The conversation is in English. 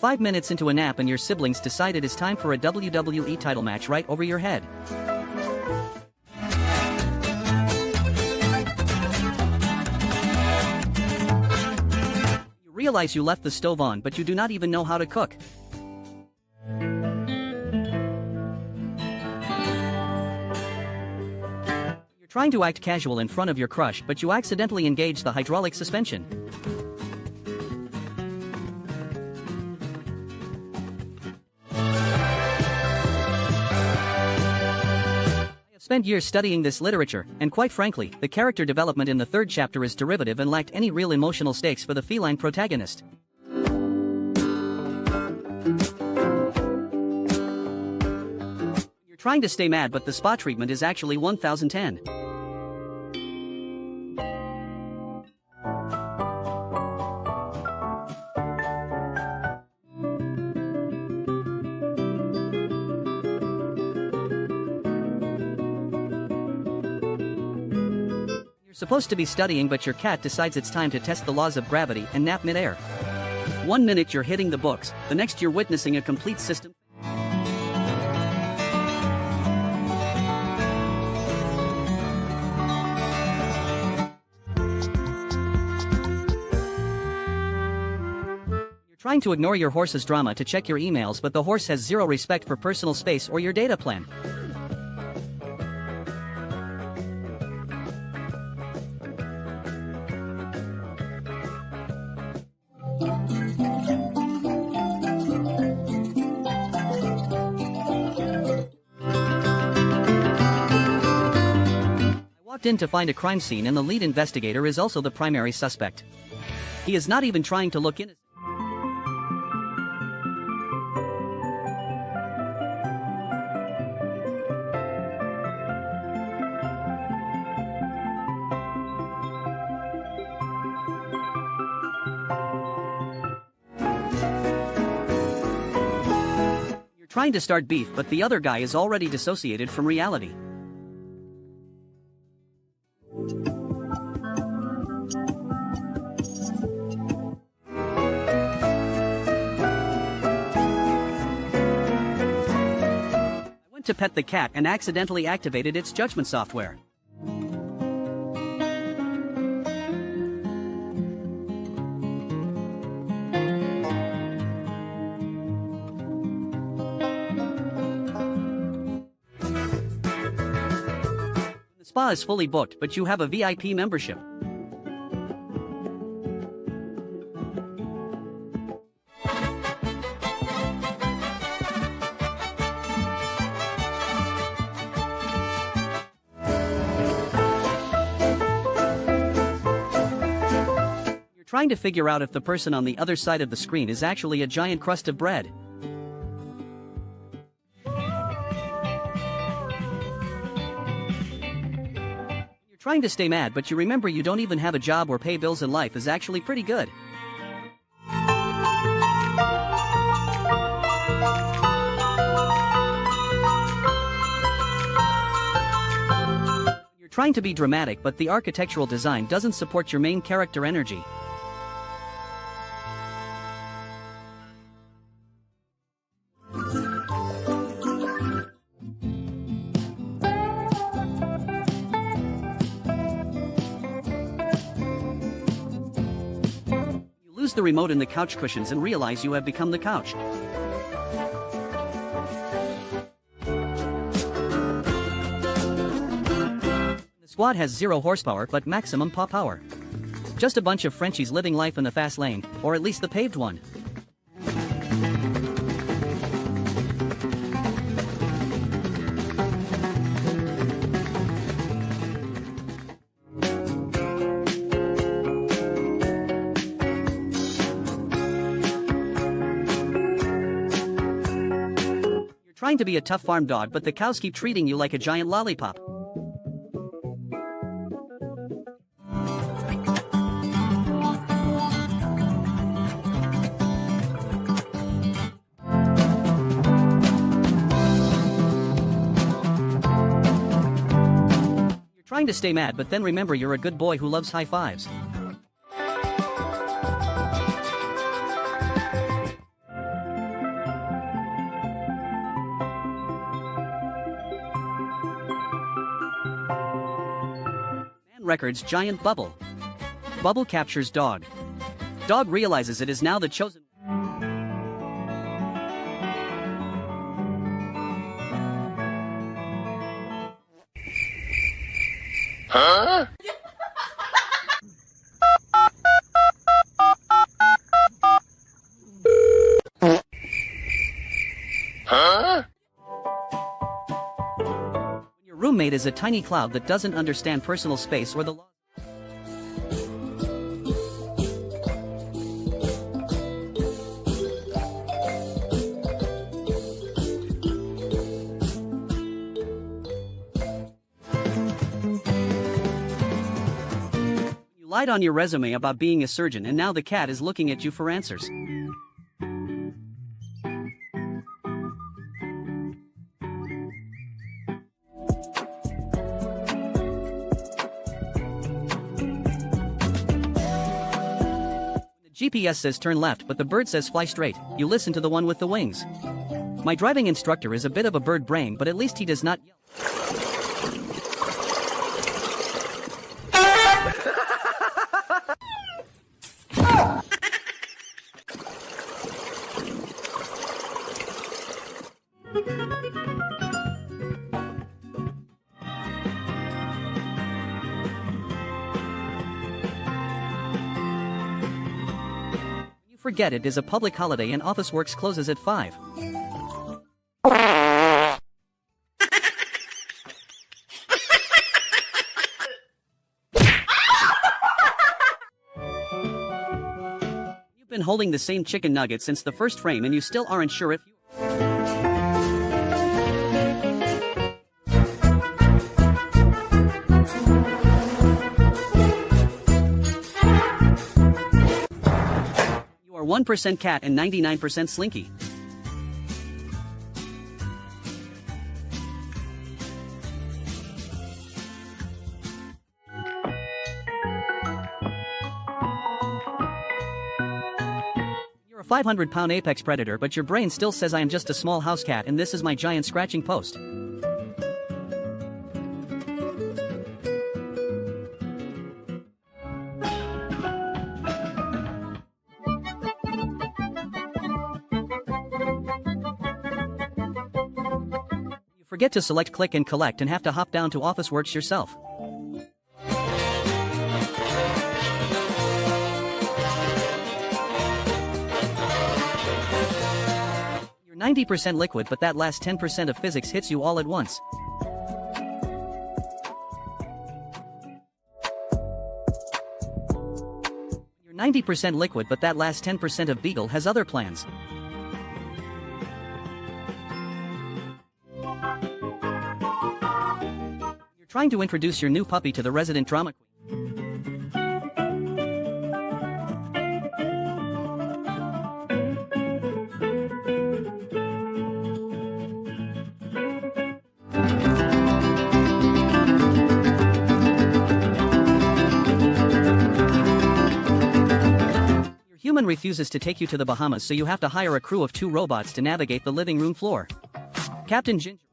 5 minutes into a nap and your siblings decide it is time for a WWE title match right over your head. You realize you left the stove on but you do not even know how to cook. You're trying to act casual in front of your crush but you accidentally engage the hydraulic suspension. Spent years studying this literature, and quite frankly, the character development in the third chapter is derivative and lacked any real emotional stakes for the feline protagonist. You're trying to stay mad but the spa treatment is actually 1010. You're supposed to be studying but your cat decides it's time to test the laws of gravity and nap midair. 1 minute you're hitting the books, the next you're witnessing a complete system. You're trying to ignore your horse's drama to check your emails but the horse has zero respect for personal space or your data plan. I walked in to find a crime scene and the lead investigator is also the primary suspect. He is not even trying to look innocent. You're trying to start beef but the other guy is already dissociated from reality. To pet the cat and accidentally activated its judgment software. The spa is fully booked but you have a VIP membership. Trying to figure out if the person on the other side of the screen is actually a giant crust of bread. You're trying to stay mad but you remember you don't even have a job or pay bills and life is actually pretty good. You're trying to be dramatic but the architectural design doesn't support your main character energy. Lose the remote in the couch cushions and realize you have become the couch. The squad has 0 horsepower but maximum paw power. Just a bunch of Frenchies living life in the fast lane, or at least the paved one. Trying to be a tough farm dog but the cows keep treating you like a giant lollipop. You're trying to stay mad but then remember you're a good boy who loves high fives. records giant bubble. Bubble captures dog. Dog realizes it is now the chosen. Huh? Huh? Your roommate is a tiny cloud that doesn't understand personal space or the laws. You lied on your resume about being a surgeon and now the cat is looking at you for answers. GPS says turn left but the bird says fly straight, you listen to the one with the wings. My driving instructor is a bit of a bird brain but at least he does not yell. Forget it is a public holiday and office works closes at 5. You've been holding the same chicken nugget since the first frame and you still aren't sure if you... You are 1% cat and 99% slinky. You're a 500-pound apex predator but your brain still says I am just a small house cat and this is my giant scratching post. Forget to select click and collect and have to hop down to Officeworks yourself. You're 90% liquid but that last 10% of physics hits you all at once. You're 90% liquid but that last 10% of Beagle has other plans. Trying to introduce your new puppy to the resident drama queen. Your human refuses to take you to the Bahamas so you have to hire a crew of 2 robots to navigate the living room floor. Captain Ginger.